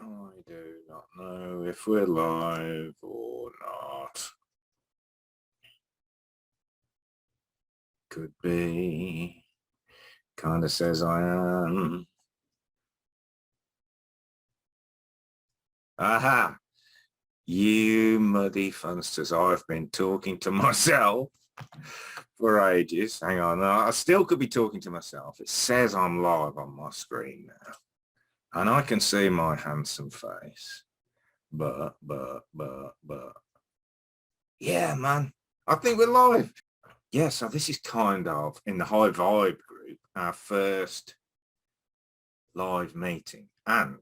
I do not know if we're live or not. Could be. Kind of says I am. Aha! You muddy funsters, I've been talking to myself for ages. Hang on, I still could be talking to myself. It says I'm live on my screen now. And I can see my handsome face. But. Yeah, man, I think we're live. Yeah, so this is kind of, in the High Vibe group, our first live meeting. And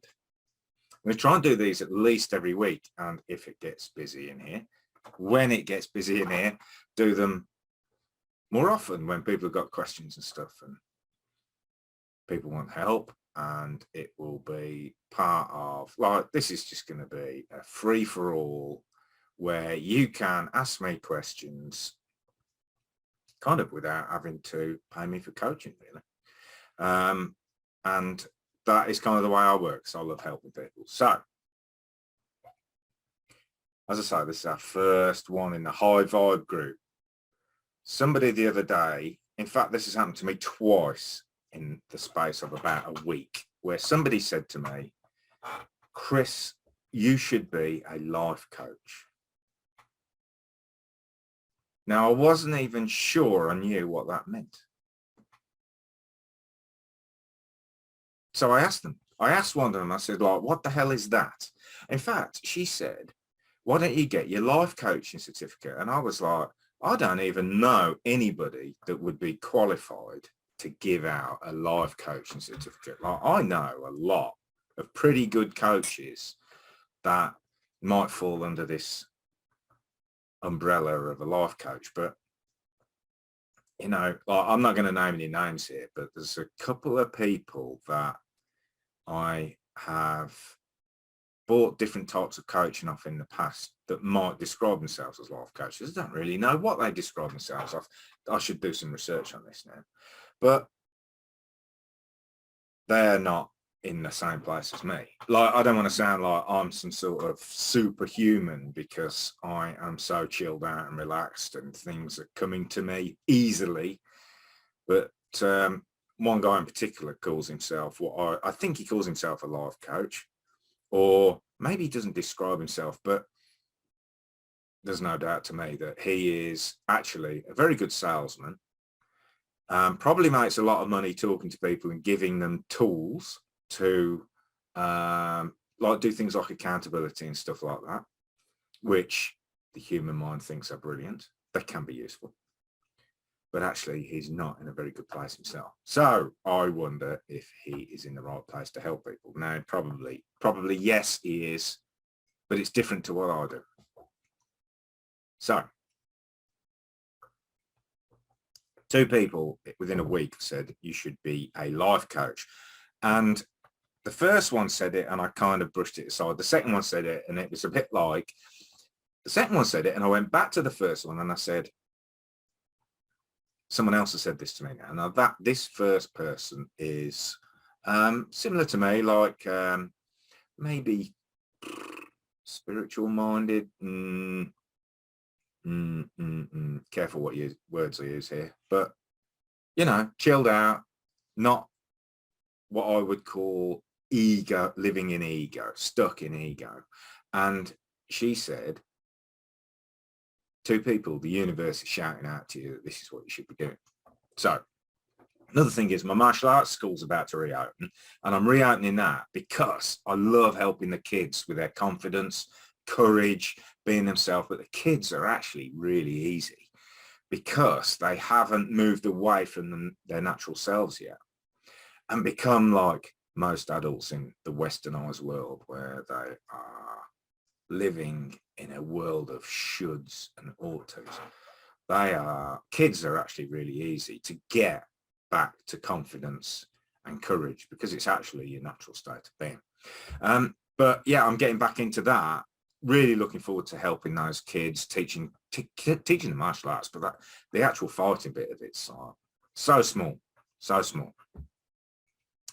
we try and do these at least every week. And if it gets busy in here, when it gets busy in here, do them more often when people have got questions and stuff and people want help. And it will be part of, like, this is just going to be a free-for-all where you can ask me questions kind of without having to pay me for coaching, really. And that is kind of the way I work. So I love helping people. So, as I say, this is our first one in the High Vibe group. Somebody the other day, in fact, this has happened to me twice in the space of about a week, where somebody said to me, Chris, you should be a life coach. Now, I wasn't even sure I knew what that meant. So I asked them. I asked one of them, I said, like, what the hell is that? In fact, she said, why don't you get your life coaching certificate? And I was like, I don't even know anybody that would be qualified to give out a life coaching certificate. Like, I know a lot of pretty good coaches that might fall under this umbrella of a life coach, but you know, I'm not going to name any names here, but there's a couple of people that I have bought different types of coaching off in the past that might describe themselves as life coaches. I don't really know what they describe themselves as. I should do some research on this now, but they're not in the same place as me. Like, I don't want to sound like I'm some sort of superhuman because I am so chilled out and relaxed and things are coming to me easily. But one guy in particular calls himself I think he calls himself a life coach, or maybe he doesn't describe himself, but there's no doubt to me that he is actually a very good salesman. Probably makes a lot of money talking to people and giving them tools to like do things like accountability and stuff like that, which the human mind thinks are brilliant. They can be useful, but actually he's not in a very good place himself. So I wonder if he is in the right place to help people. Now, probably yes, he is, but it's different to what I do. So 2 people within a week said you should be a life coach. And the first one said it and I kind of brushed it aside. The second one said it and it was a bit like, the second one said it and I went back to the first one and I said, someone else has said this to me now. Now that this first person is similar to me, like maybe spiritual minded. Careful what words I use here, but you know, chilled out, not what I would call ego, living in ego, stuck in ego. And she said, 2 people, the universe is shouting out to you that this is what you should be doing. So another thing is my martial arts school's about to reopen, and I'm reopening that because I love helping the kids with their confidence, courage, being themselves. But the kids are actually really easy because they haven't moved away from their natural selves yet and become like most adults in the westernized world, where they are living in a world of shoulds and oughtos. Kids are actually really easy to get back to confidence and courage because it's actually your natural state of being. But yeah, I'm getting back into that. Really looking forward to helping those kids, teaching the martial arts, but the actual fighting bit of it's so small.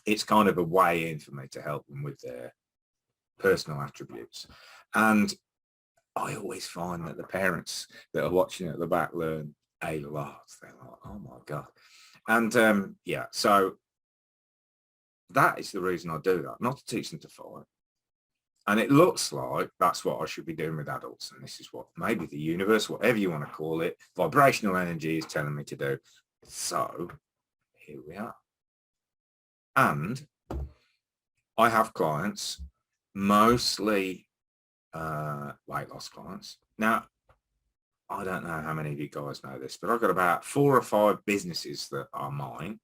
It's kind of a way in for me to help them with their personal attributes. And I always find that the parents that are watching at the back learn a lot. They're like, oh my God. And yeah, so that is the reason I do that, not to teach them to fight. And it looks like that's what I should be doing with adults. And this is what maybe the universe, whatever you want to call it, vibrational energy is telling me to do. So here we are. And I have clients, mostly weight loss clients. Now, I don't know how many of you guys know this, but I've got about 4 or 5 businesses that are mine.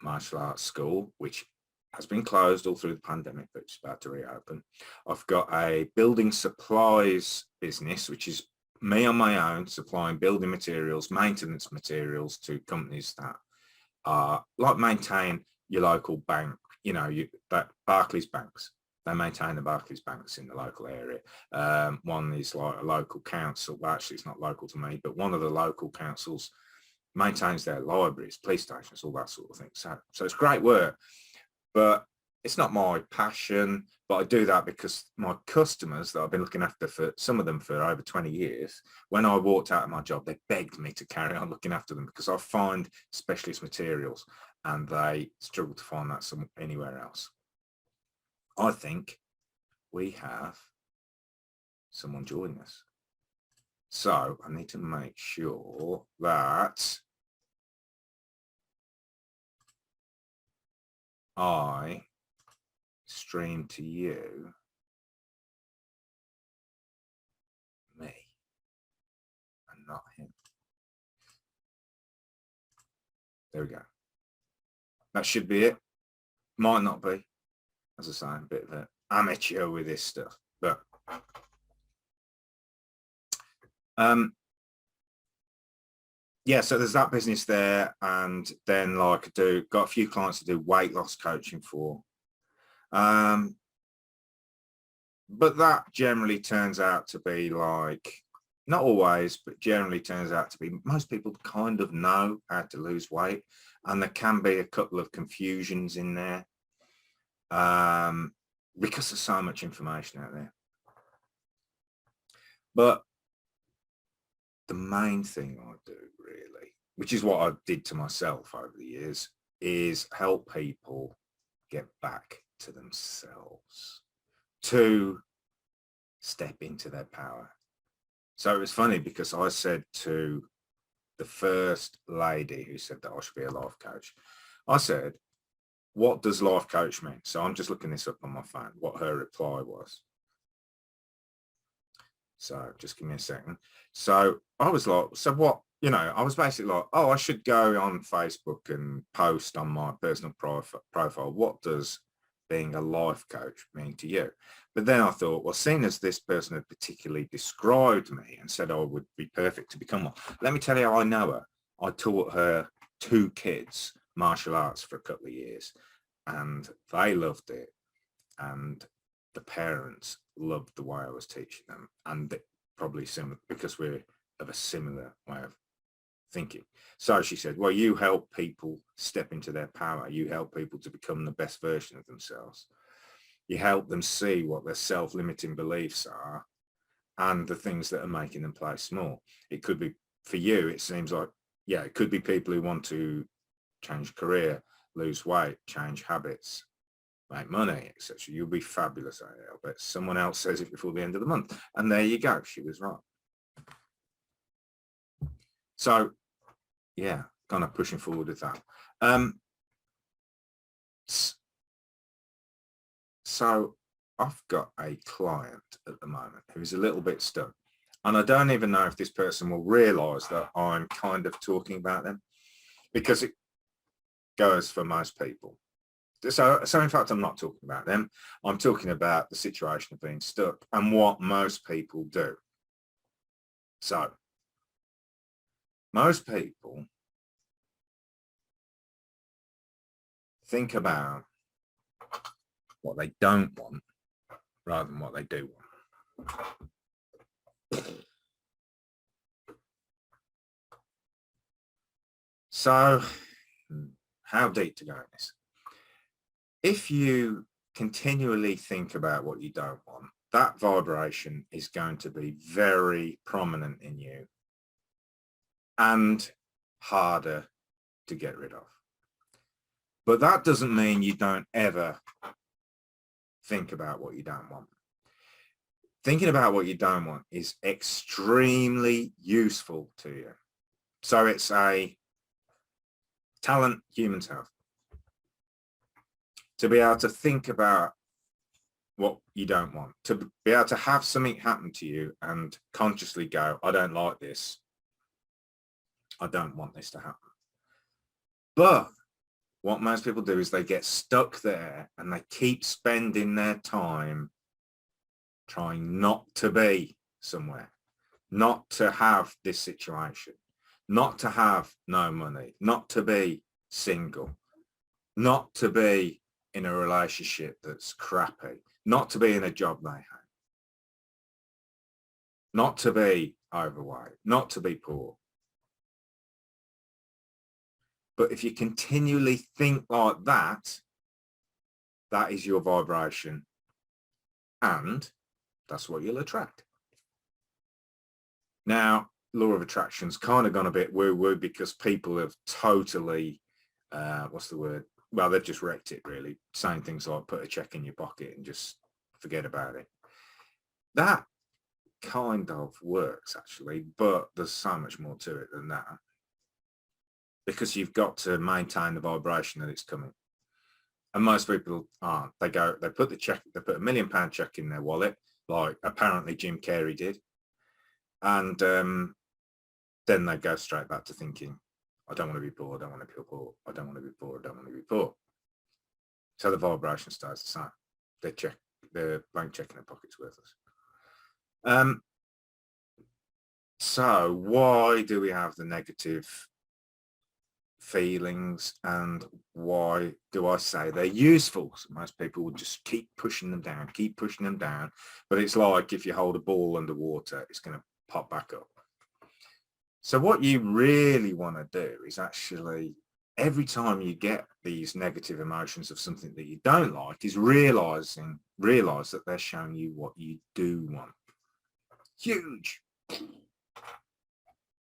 Martial arts school, which has been closed all through the pandemic, but it's about to reopen. I've got a building supplies business, which is me on my own, supplying building materials, maintenance materials to companies that are like maintain your local bank, that Barclays banks. They maintain the Barclays banks in the local area. One is like a local council. Well, actually, it's not local to me, but one of the local councils maintains their libraries, police stations, all that sort of thing. So it's great work, but it's not my passion. But I do that because my customers that I've been looking after, for some of them for over 20 years, when I walked out of my job, they begged me to carry on looking after them because I find specialist materials and they struggle to find that anywhere else. I think we have someone joining us. So I need to make sure that I stream to you, me, and not him. There we go. That should be it. Might not be. As I say, I'm a bit of an amateur with this stuff, but yeah, so there's that business there, and then like got a few clients to do weight loss coaching for. But that generally turns out to be like, not always, but generally turns out to be, most people kind of know how to lose weight, and there can be a couple of confusions in there because there's so much information out there. But the main thing I do really, which is what I did to myself over the years, is help people get back to themselves, to step into their power. So it was funny because I said to the first lady who said that I should be a life coach, I said, what does life coach mean? So I'm just looking this up on my phone, what her reply was. So just give me a second. So I was like, so what, I was basically like, oh, I should go on Facebook and post on my personal profile. What does being a life coach mean to you? But then I thought, well, seeing as this person had particularly described me and said I would be perfect to become one, let me tell you how I know her. I taught her 2 kids martial arts for a couple of years, and they loved it. And the parents loved the way I was teaching them, and probably similar because we're of a similar way of thinking. So she said, well, you help people step into their power. You help people to become the best version of themselves. You help them see what their self-limiting beliefs are and the things that are making them play small. It could be, for you, it seems like, yeah, it could be people who want to change career, lose weight, change habits, make money, etc. You'll be fabulous at it. I bet someone else says it before the end of the month. And there you go. She was right. So yeah, kind of pushing forward with that. So I've got a client at the moment who's a little bit stuck. And I don't even know if this person will realize that I'm kind of talking about them, because it goes for most people. So in fact, I'm not talking about them. I'm talking about the situation of being stuck and what most people do. So most people think about what they don't want rather than what they do want. So how deep to go in this? If you continually think about what you don't want, that vibration is going to be very prominent in you and harder to get rid of. But that doesn't mean you don't ever think about what you don't want. Thinking about what you don't want is extremely useful to you. So it's a talent humans have, to be able to think about what you don't want, to be able to have something happen to you and consciously go, I don't like this. I don't want this to happen. But what most people do is they get stuck there and they keep spending their time trying not to be somewhere, not to have this situation, not to have no money, not to be single, not to be in a relationship that's crappy, not to be in a job they hate, not to be overweight, not to be poor. But if you continually think like that, that is your vibration, and that's what you'll attract. Now, law of attraction's kind of gone a bit woo-woo because people have totally, what's the word? Well, they've just wrecked it, really, saying things like put a check in your pocket and just forget about it. That kind of works, actually, but there's so much more to it than that, because you've got to maintain the vibration that it's coming. And most people aren't. They put the check, they put £1 million check in their wallet, like apparently Jim Carrey did. And then they go straight back to thinking, I don't want to be poor, I don't want to be poor, I don't want to be poor, I don't want to be poor. So the vibration stays the same. The blank check in their pocket's worthless. So why do we have the negative feelings, and why do I say they're useful? So most people will just keep pushing them down, but it's like if you hold a ball underwater, it's going to pop back up. So what you really want to do is actually, every time you get these negative emotions of something that you don't like, is realize that they're showing you what you do want. Huge.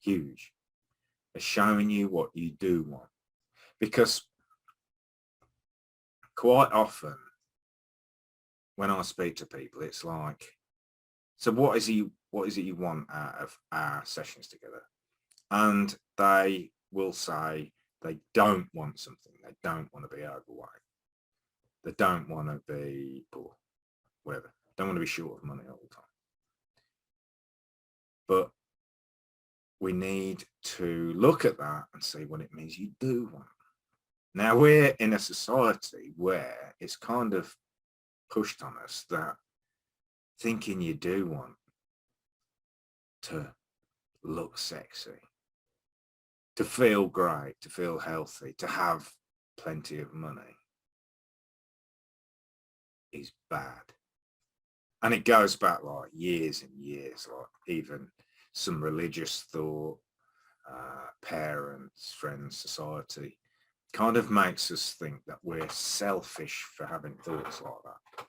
They're showing you what you do want. Because quite often when I speak to people, it's like, so what is it you want out of our sessions together? And they will say they don't want something. They don't want to be overweight. They don't want to be poor, whatever. Don't want to be short of money all the time. But we need to look at that and see what it means you do want. Now, we're in a society where it's kind of pushed on us that thinking you do want to look sexy, to feel great, to feel healthy, to have plenty of money is bad. And it goes back like years and years, like even some religious thought, parents, friends, society, kind of makes us think that we're selfish for having thoughts like that,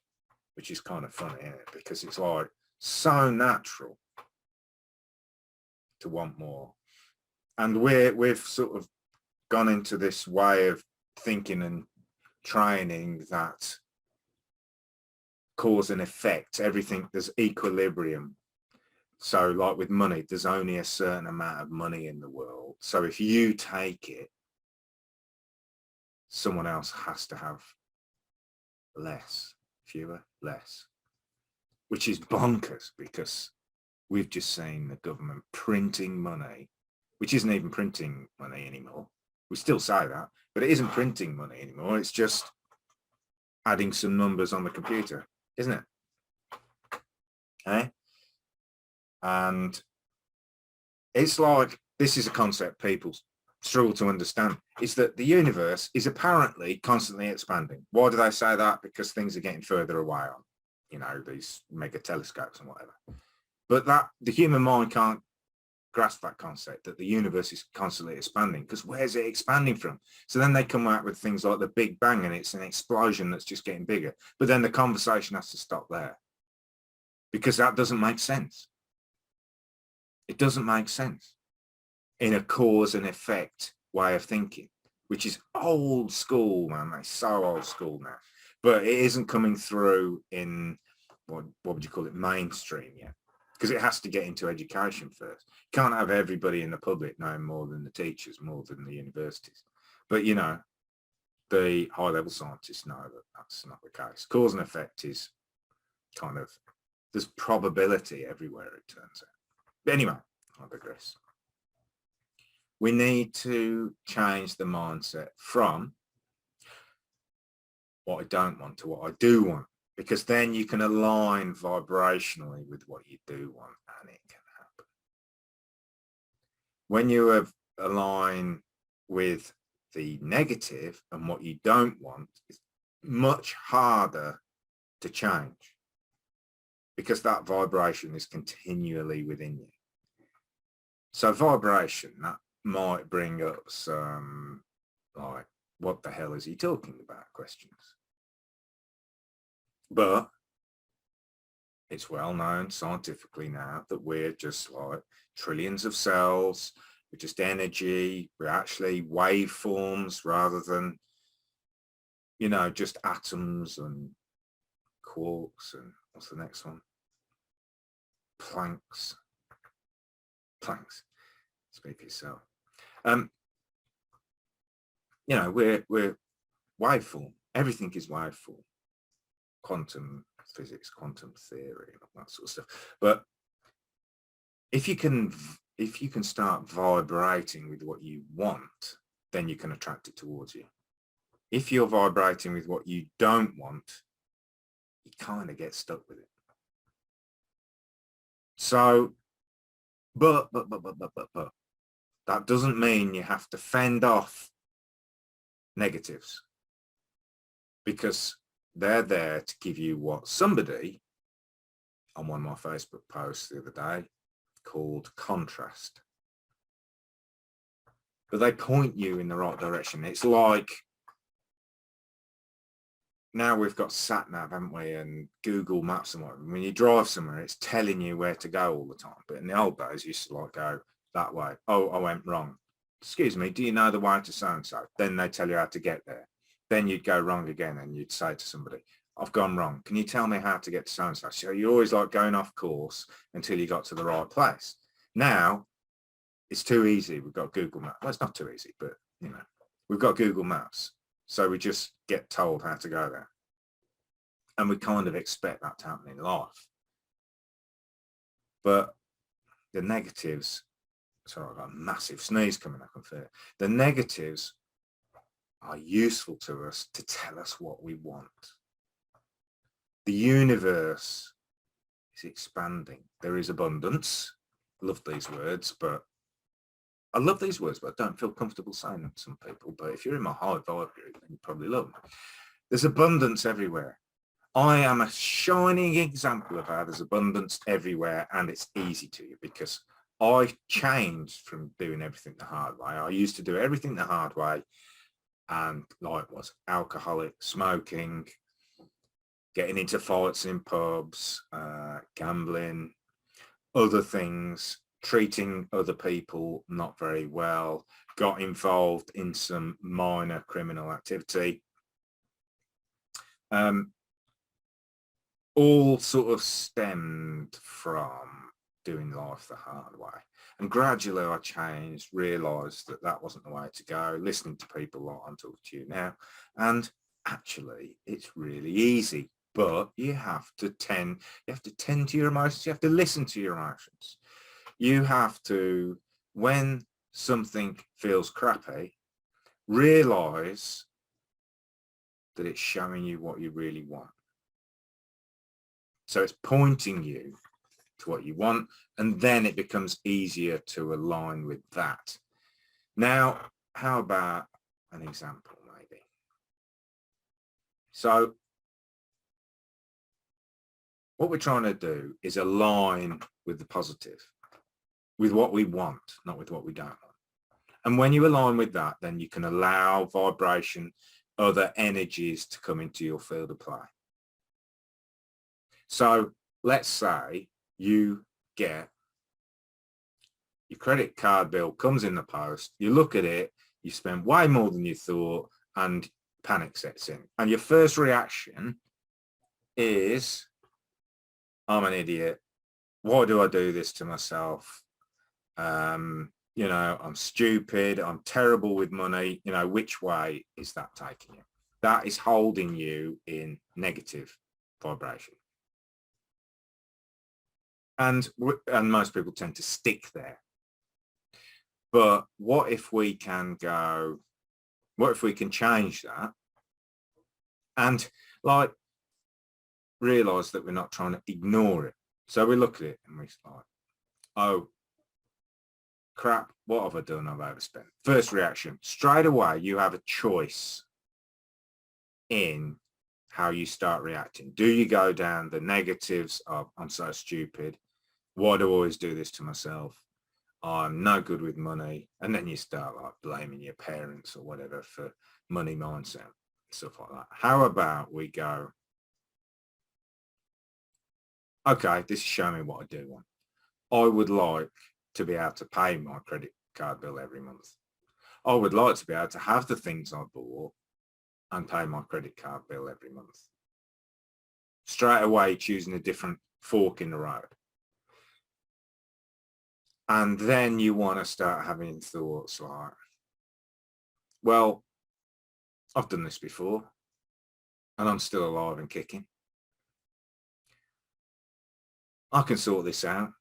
which is kind of funny, isn't it? Because it's like so natural to want more. And we've sort of gone into this way of thinking and training that cause and effect, everything, there's equilibrium. So like with money, there's only a certain amount of money in the world. So if you take it, someone else has to have less, fewer, less, which is bonkers, because we've just seen the government printing money, which isn't even printing money anymore. We still say that, but it isn't printing money anymore. It's just adding some numbers on the computer, isn't it? Okay? And it's like, this is a concept people struggle to understand, is that the universe is apparently constantly expanding. Why do they say that? Because things are getting further away on, you know, these mega telescopes and whatever. But that the human mind can't grasp that concept that the universe is constantly expanding, because where's it expanding from? So then they come out with things like the Big Bang, and it's an explosion that's just getting bigger. But then the conversation has to stop there, because that doesn't make sense. It doesn't make sense in a cause and effect way of thinking, which is old school, man. It's so old school now. But it isn't coming through in, what would you call it, mainstream yet, because it has to get into education first. You can't have everybody in the public knowing more than the teachers, more than the universities. But, you know, the high-level scientists know that that's not the case. Cause and effect is kind of, there's probability everywhere, it turns out. But anyway, I digress. We need to change the mindset from what I don't want to what I do want, because then you can align vibrationally with what you do want, and it can happen. When you have align with the negative and what you don't want, it's much harder to change, because that vibration is continually within you. So vibration, that might bring up some, like, what the hell is he talking about questions. But it's well known scientifically now that we're just like trillions of cells. We're just energy. We're actually waveforms rather than, you know, just atoms and quarks and what's the next one? Planks. Speak for yourself. You know, we're waveform. Everything is waveform. Quantum physics, quantum theory, and all that sort of stuff. But if you can start vibrating with what you want, then you can attract it towards you. If you're vibrating with what you don't want, you kind of get stuck with it. So, but that doesn't mean you have to fend off negatives, because they're there to give you what somebody on one of my Facebook posts the other day called contrast. But they point you in the right direction. It's like, now we've got sat-nav, haven't we, and Google Maps and whatever. When you drive somewhere, it's telling you where to go all the time. But in the old days, you used to like go that way. Oh, I went wrong. Excuse me, do you know the way to so-and-so? Then they tell you how to get there. Then you'd go wrong again, and you'd say to somebody, I've gone wrong. Can you tell me how to get to so-and-so? So you're always like going off course until you got to the right place. Now, it's too easy. We've got Google Maps. Well, it's not too easy, but, you know, we've got Google Maps. So we just get told how to go there. And we kind of expect that to happen in life. But the negatives, sorry, I've got a massive sneeze coming up on there. The negatives are useful to us to tell us what we want. The universe is expanding. There is abundance. I love these words, but I don't feel comfortable saying them to some people. But if you're in my high vibe group, then you probably love them. There's abundance everywhere. I am a shining example of how there's abundance everywhere, and it's easy to you, because I changed from doing everything the hard way. I used to do everything the hard way, and like was alcoholic, smoking, getting into fights in pubs, gambling, other things, treating other people not very well, got involved in some minor criminal activity. All sort of stemmed from doing life the hard way. And gradually I changed, realised that that wasn't the way to go, listening to people like I'm talking to you now. And actually, it's really easy, but you have to tend to your emotions. You have to listen to your emotions. You have to, when something feels crappy, realise that it's showing you what you really want. So it's pointing you to what you want, and then it becomes easier to align with that. Now, how about an example maybe? So what we're trying to do is align with the positive. with what we want, not with what we don't want. And when you align with that, then you can allow vibration, other energies to come into your field of play. So let's say you get your credit card bill comes in the post, you look at it, you spend way more than you thought, and panic sets in. And your first reaction is, I'm an idiot. Why do I do this to myself? You know, I'm stupid. I'm terrible with money. You know, which way is that taking you? That is holding you in negative vibration. And most people tend to stick there. But what if we can go, what if we can change that and like realize that we're not trying to ignore it? So we look at it and we're like, oh, crap, what have I done? I've overspent. First reaction, straight away, you have a choice in how you start reacting. Do you go down the negatives of, I'm so stupid, why do I always do this to myself? I'm no good with money. And then you start like blaming your parents or whatever for money mindset, stuff like that. How about we go, okay, this is showing me what I do want. I would like to be able to pay my credit card bill every month. I would like to be able to have the things I bought and pay my credit card bill every month. Straight away choosing a different fork in the road. And then you want to start having thoughts like, well, I've done this before and I'm still alive and kicking. I can sort this out.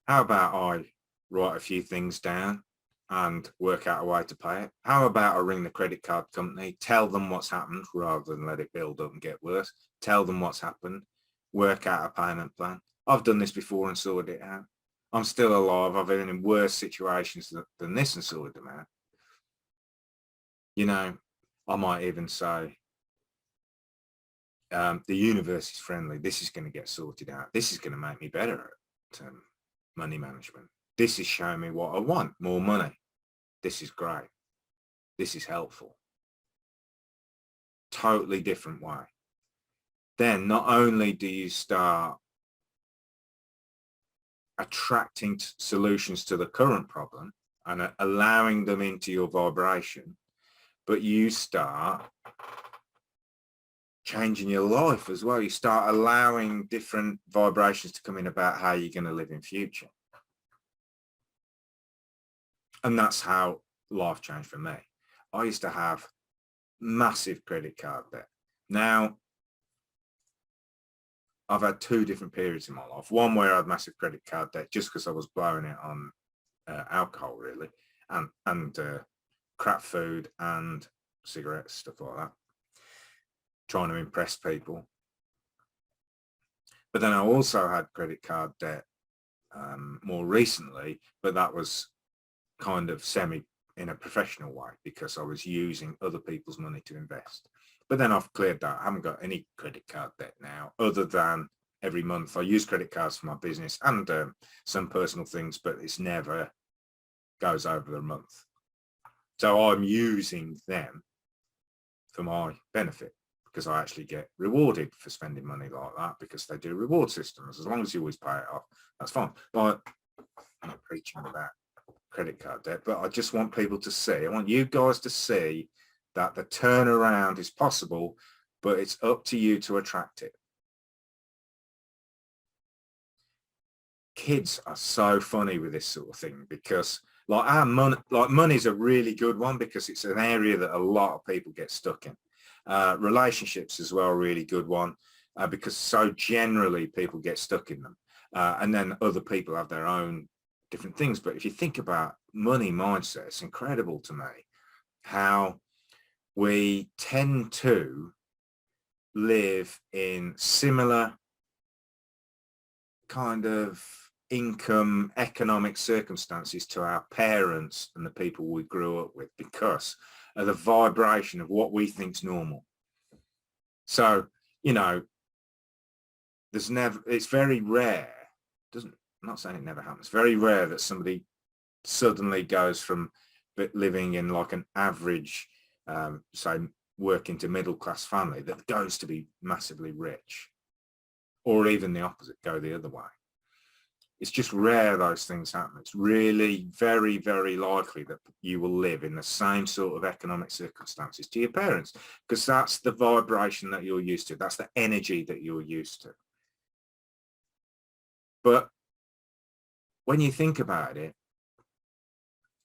How about I write a few things down and work out a way to pay it? How about I ring the credit card company, tell them what's happened rather than let it build up and get worse, tell them what's happened, work out a payment plan. I've done this before and sorted it out. I'm still alive. I've been in worse situations than this and sorted them out. You know, I might even say, the universe is friendly. This is going to get sorted out. This is going to make me better at money management. This is showing me what I want, more money. This is great. This is helpful. Totally different way. Then not only do you start attracting solutions to the current problem and allowing them into your vibration, but you start changing your life as well. You start allowing different vibrations to come in about how you're going to live in future. And that's how life changed for me. I used to have massive credit card debt. Now, I've had two different periods in my life. One where I had massive credit card debt just because I was blowing it on alcohol, really, and crap food and cigarettes, stuff like that, trying to impress people. But then I also had credit card debt more recently, but that was kind of semi in a professional way because I was using other people's money to invest. But then I've cleared that. I haven't got any credit card debt now other than every month I use credit cards for my business and some personal things, but it's never goes over the month. So I'm using them for my benefit because I actually get rewarded for spending money like that because they do reward systems. As long as you always pay it off, that's fine. But I'm not preaching about credit card debt, but I just want people to see, I want you guys to see that the turnaround is possible, but it's up to you to attract it. Kids are so funny with this sort of thing because like our money's a really good one because it's an area that a lot of people get stuck in. Relationships as well, really good one because so generally people get stuck in them. And then other people have their own different things. But if you think about money mindset, it's incredible to me how we tend to live in similar kind of income, economic circumstances to our parents and the people we grew up with because of the vibration of what we think's normal. So, you know, it's very rare I'm not saying it never happens. Very rare that somebody suddenly goes from living in like an average, say, working to middle class family that goes to be massively rich, or even the opposite, go the other way. It's just rare those things happen. It's really very, very likely that you will live in the same sort of economic circumstances to your parents, because that's the vibration that you're used to. That's the energy that you're used to. But when you think about it,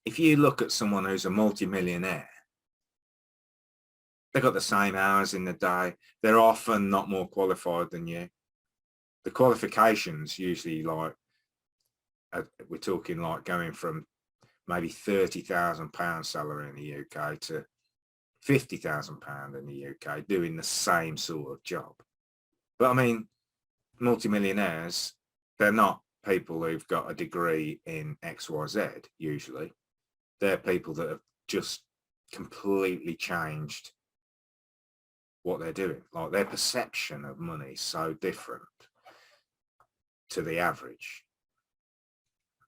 if you look at someone who's a multimillionaire, they've got the same hours in the day. They're often not more qualified than you. The qualifications usually, like, we're talking like going from maybe £30,000 salary in the UK to £50,000 in the UK doing the same sort of job. But I mean, multimillionaires, they're not people who've got a degree in XYZ usually. They're people that have just completely changed what they're doing. Like, their perception of money is so different to the average.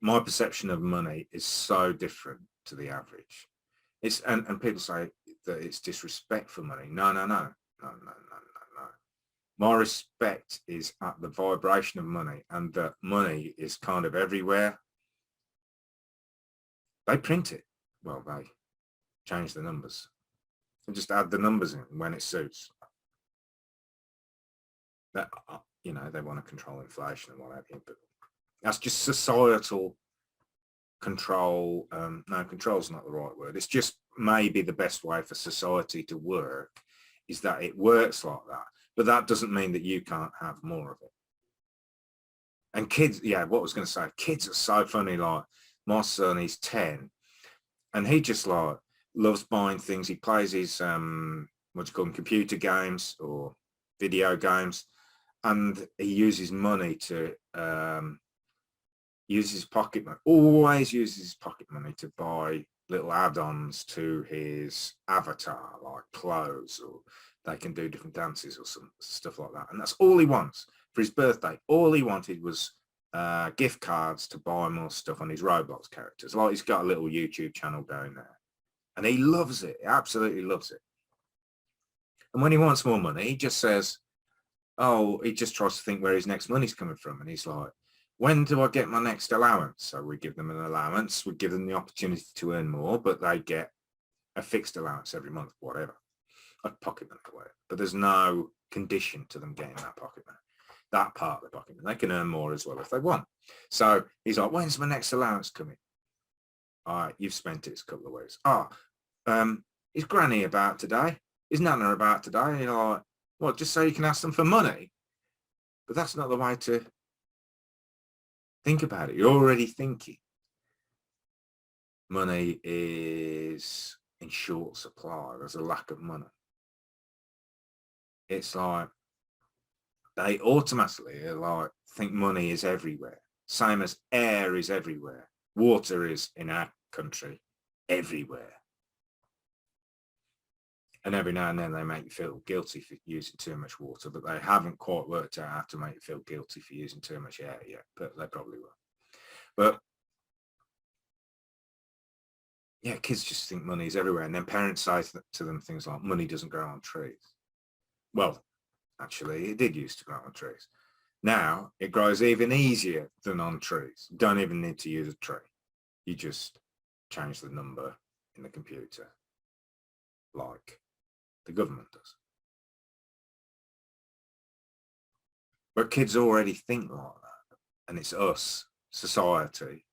My perception of money is so different to the average. It's and people say that it's disrespect for money. No. My respect is at the vibration of money, and that money is kind of everywhere. They print it. Well, they change the numbers. They just add the numbers in when it suits. That, you know, they want to control inflation and what have you, but that's just societal control. No, control's not the right word. It's just maybe the best way for society to work is that it works like that. But that doesn't mean that you can't have more of it. And kids, yeah, what I was going to say, kids are so funny. Like, my son, he's 10, and he just like loves buying things. He plays his, what do you call them, computer games or video games, and he uses money to, uses pocket money, always uses his pocket money to buy little add-ons to his avatar, like clothes, or they can do different dances or some stuff like that. And that's all he wants for his birthday. All he wanted was gift cards to buy more stuff on his Roblox characters. Like, he's got a little YouTube channel going there, and he loves it. He absolutely loves it. And when he wants more money, he just says, oh, he just tries to think where his next money's coming from. And he's like, when do I get my next allowance? So we give them an allowance. We give them the opportunity to earn more, but they get a fixed allowance every month, whatever, a pocket money, whatever. But there's no condition to them getting that pocket money, that part of the pocket money. They can earn more as well if they want. So he's like, when's my next allowance coming? All right, you've spent it, it's a couple of weeks. Oh, is Granny about today? Is Nana about today? And you're like, well, just so you can ask them for money. But that's not the way to think about it. You're already thinking money is in short supply. There's a lack of money. It's like they automatically like think money is everywhere. Same as air is everywhere. Water is, in our country, everywhere. And every now and then they make you feel guilty for using too much water, but they haven't quite worked out how to make you feel guilty for using too much air yet, but they probably will. But yeah, kids just think money is everywhere. And then parents say to them things like, money doesn't grow on trees. Well, actually, it did used to grow on trees. Now it grows even easier than on trees. You don't even need to use a tree. You just change the number in the computer like the government does. But kids already think like that. And it's us, society,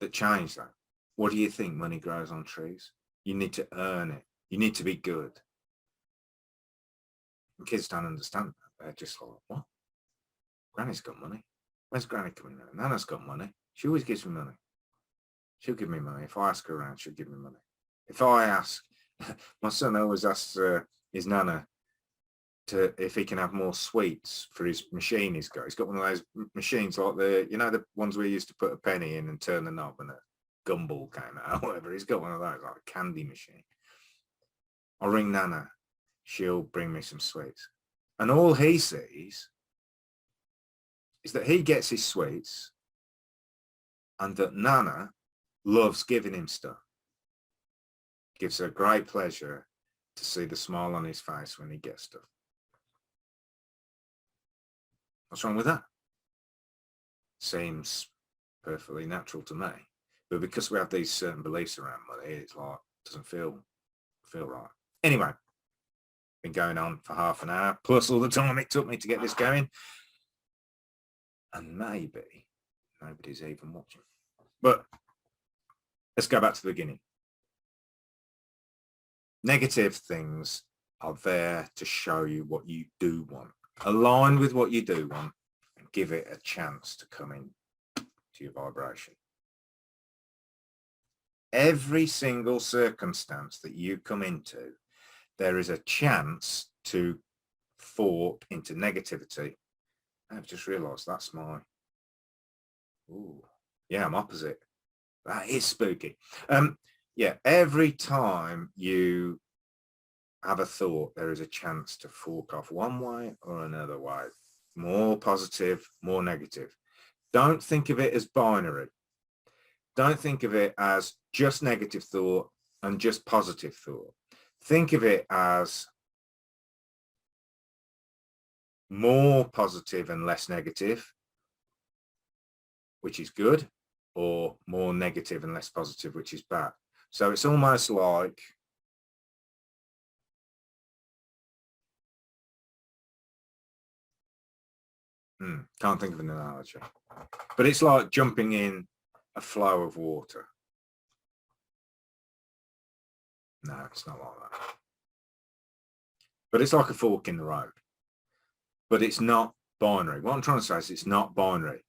that change that. What do you think money grows on trees? You need to earn it. You need to be good. And kids don't understand that. They're just like, what? Granny's got money. Where's Granny coming in? Nana's got money. She always gives me money. She'll give me money. If I ask her around, she'll give me money. If I ask, my son always asks his Nana if he can have more sweets for his machine he's got. He's got one of those machines like the ones we used to put a penny in and turn the knob and a gumball came out or whatever. He's got one of those, like a candy machine. I'll ring Nana. She'll bring me some sweets. And all he sees is that he gets his sweets and that Nana loves giving him stuff. Gives her great pleasure to see the smile on his face when he gets stuff. What's wrong with that? Seems perfectly natural to me. But because we have these certain beliefs around money, it's like, doesn't feel right. Anyway, been going on for half an hour, plus all the time it took me to get this going. And maybe nobody's even watching. But let's go back to the beginning. Negative things are there to show you what you do want. Align with what you do want and give it a chance to come in to your vibration. Every single circumstance that you come into, there is a chance to fall into negativity. I've just realized that's my, ooh, yeah, I'm opposite. That is spooky. Yeah, every time you have a thought, there is a chance to fork off one way or another way. More positive, more negative. Don't think of it as binary. Don't think of it as just negative thought and just positive thought. Think of it as more positive and less negative, which is good, or more negative and less positive, which is bad. So it's almost like can't think of an analogy, but it's like jumping in a flow of water. No, it's not like that. But it's like a fork in the road. But it's not binary. What I'm trying to say is it's not binary.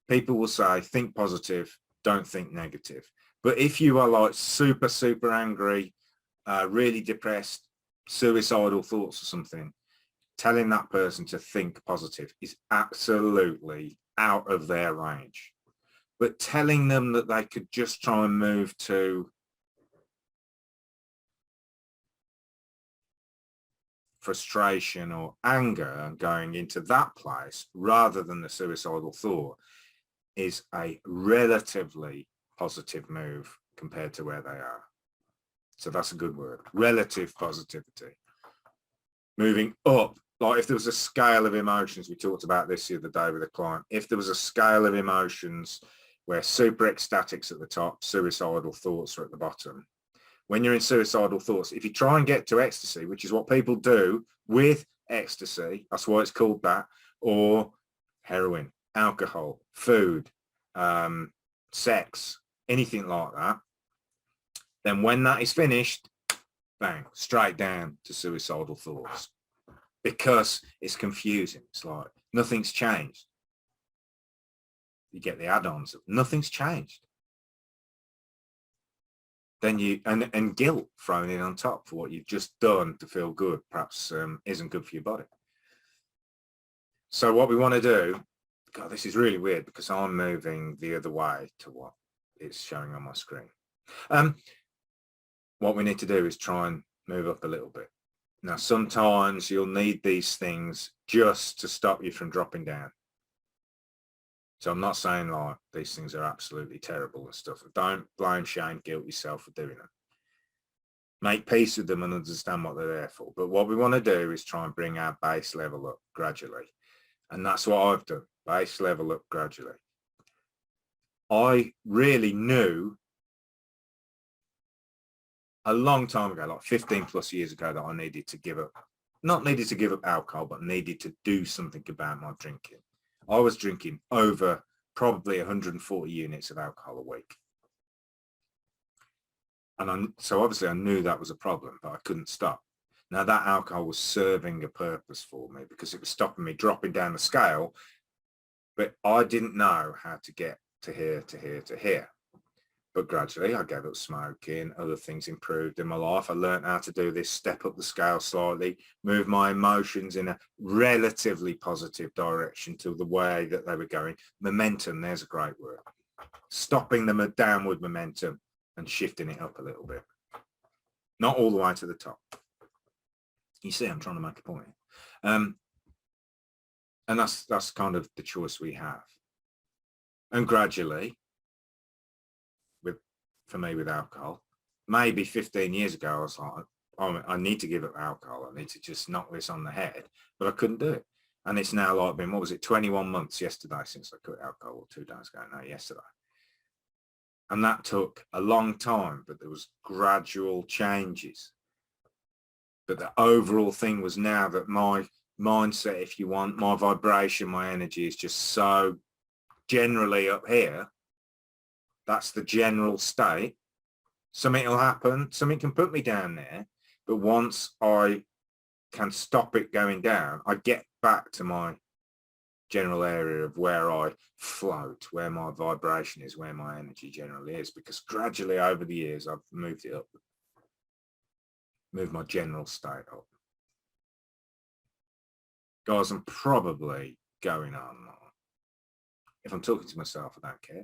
People will say, think positive, don't think negative. But if you are like super, super angry, really depressed, suicidal thoughts or something, telling that person to think positive is absolutely out of their range. But telling them that they could just try and move to frustration or anger and going into that place rather than the suicidal thought is a relatively positive move compared to where they are. So that's a good word, relative positivity. Moving up, like if there was a scale of emotions, we talked about this the other day with a client, if there was a scale of emotions where super ecstatic's at the top, suicidal thoughts are at the bottom. When you're in suicidal thoughts, if you try and get to ecstasy, which is what people do with ecstasy, that's why it's called that, or heroin, alcohol, food, sex, anything like that, then when that is finished, bang, straight down to suicidal thoughts because it's confusing. It's like nothing's changed. You get the add-ons of nothing's changed. Then you, and guilt thrown in on top for what you've just done to feel good, perhaps isn't good for your body. So what we want to do, God, this is really weird because I'm moving the other way to what it's showing on my screen. What we need to do is try and move up a little bit. Now, sometimes you'll need these things just to stop you from dropping down. So I'm not saying like these things are absolutely terrible and stuff. Don't blame, shame, guilt yourself for doing them. Make peace with them and understand what they're there for. But what we want to do is try and bring our base level up gradually. And that's what I've done, base level up gradually. I really knew a long time ago, like 15 plus years ago, that I needed to give up, not needed to give up alcohol, but needed to do something about my drinking. I was drinking over probably 140 units of alcohol a week. And so obviously I knew that was a problem, but I couldn't stop. Now that alcohol was serving a purpose for me because it was stopping me dropping down the scale, but I didn't know how to get to here, to here, to here. But gradually I gave up smoking, other things improved in my life. I learned how to do this, step up the scale slightly, move my emotions in a relatively positive direction to the way that they were going. Momentum, there's a great word. Stopping them at downward momentum and shifting it up a little bit. Not all the way to the top. You see, I'm trying to make a point. And that's kind of the choice we have. And gradually, for me with alcohol, maybe 15 years ago, I was like, oh, I need to give up alcohol. I need to just knock this on the head, but I couldn't do it. And it's now like been, what was it, 21 months yesterday since I quit alcohol, or 2 days ago, no, yesterday. And that took a long time, but there was gradual changes. But the overall thing was now that my mindset, if you want, my vibration, my energy is just so generally up here. That's the general state. Something will happen. Something can put me down there. But once I can stop it going down, I get back to my general area of where I float, where my vibration is, where my energy generally is, because gradually over the years, I've moved it up, moved my general state up. Guys, I'm probably going on. If I'm talking to myself, I don't care.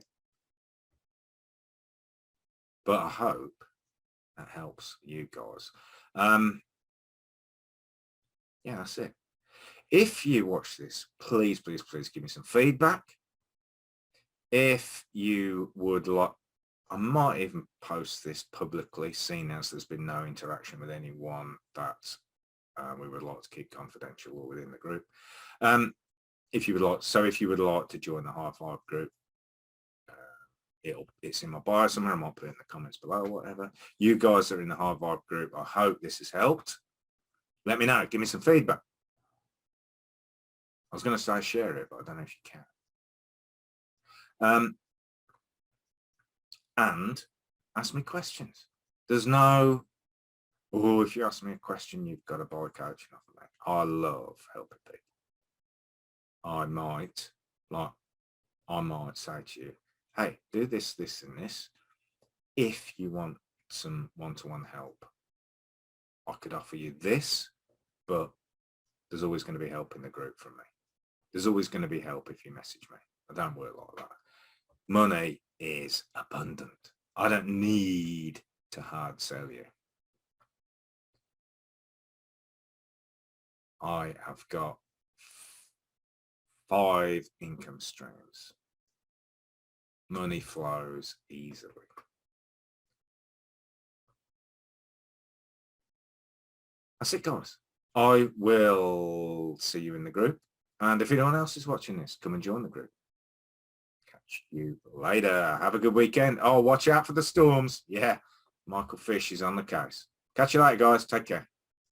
But I hope that helps you guys. Yeah, that's it. If you watch this, please, please, please give me some feedback. If you would like, I might even post this publicly, seeing as there's been no interaction with anyone that we would like to keep confidential or within the group. If you would like, if you would like to join the High Five group, it's in my bio somewhere. I might put it in the comments below or whatever. You guys that are in the High Vibe group, I hope this has helped. Let me know. Give me some feedback. I was going to say share it, but I don't know if you can. And ask me questions. There's no, oh, if you ask me a question, you've got to buy coaching off of me. I love helping people. I might say to you, hey, do this, this, and this. If you want some one-to-one help, I could offer you this, but there's always going to be help in the group from me. There's always going to be help if you message me. I don't work like that. Money is abundant. I don't need to hard sell you. I have got 5 income streams. Money flows easily. That's it, guys. I will see you in the group. And if anyone else is watching this, come and join the group. Catch you later. Have a good weekend. Oh, watch out for the storms. Yeah, Michael Fish is on the case. Catch you later, guys. Take care.